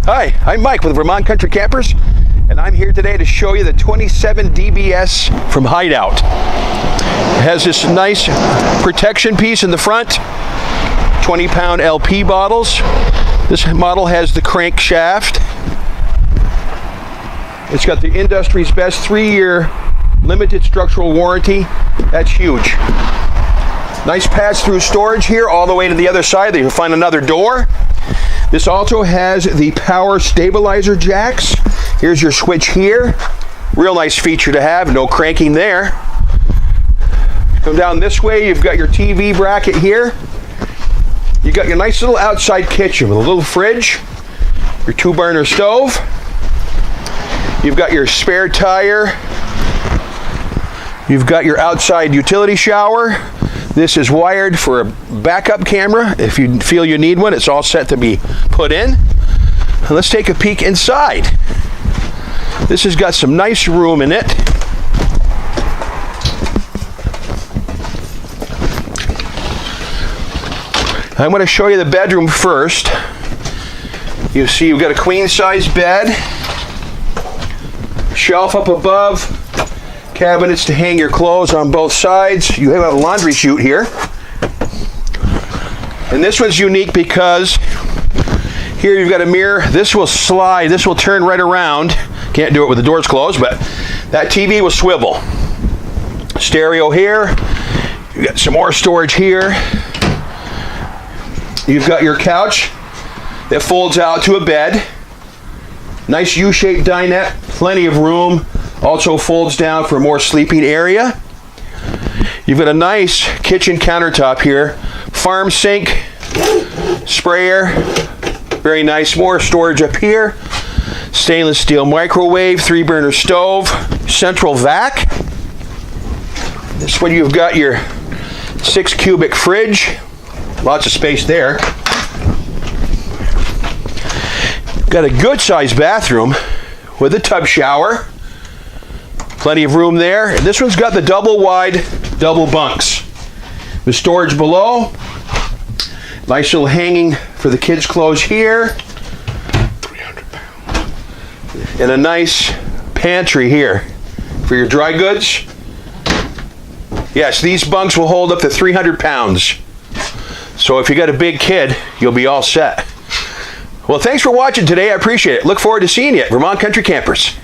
Hi, I'm Mike with Vermont Country Campers, and I'm here today to show you the 27 DBS from Hideout. It has this nice protection piece in the front, 20-pound LP bottles. This model has the crankshaft. It's got the industry's best 3-year limited structural warranty. That's huge. Nice pass-through storage here all the way to the other side. You'll find another door. This also has the power stabilizer jacks. Here's your switch here. Real nice feature to have, no cranking there. Come down this way, you've got your TV bracket here. You've got your nice little outside kitchen with a little fridge, your 2-burner stove. You've got your spare tire. You've got your outside utility shower. This is wired for a backup camera. If you feel you need one, it's all set to be put in. Let's take a peek inside. This has got some nice room in it. I'm going to show you the bedroom first. You see you've got a queen-size bed, shelf up above, cabinets to hang your clothes on both sides. You have a laundry chute here. And this one's unique because here you've got a mirror. This will slide. This will turn right around. Can't do it with the doors closed, but that TV will swivel. Stereo here. You've got some more storage here. You've got your couch that folds out to a bed. Nice U-shaped dinette. Plenty of room. Also folds down for a more sleeping area. You've got a nice kitchen countertop here. Farm sink, sprayer, very nice. More storage up here. Stainless steel microwave, 3-burner stove, central vac. This one you've got your 6-cubic fridge. Lots of space there. Got a good sized bathroom with a tub shower. Plenty of room there. And this one's got the double-wide double bunks with storage below. Nice little hanging for the kids' clothes here. 300 pounds. And a nice pantry here for your dry goods. Yes, these bunks will hold up to 300 pounds. So if you got a big kid, you'll be all set. Well, thanks for watching today. I appreciate it. Look forward to seeing you at Vermont Country Campers.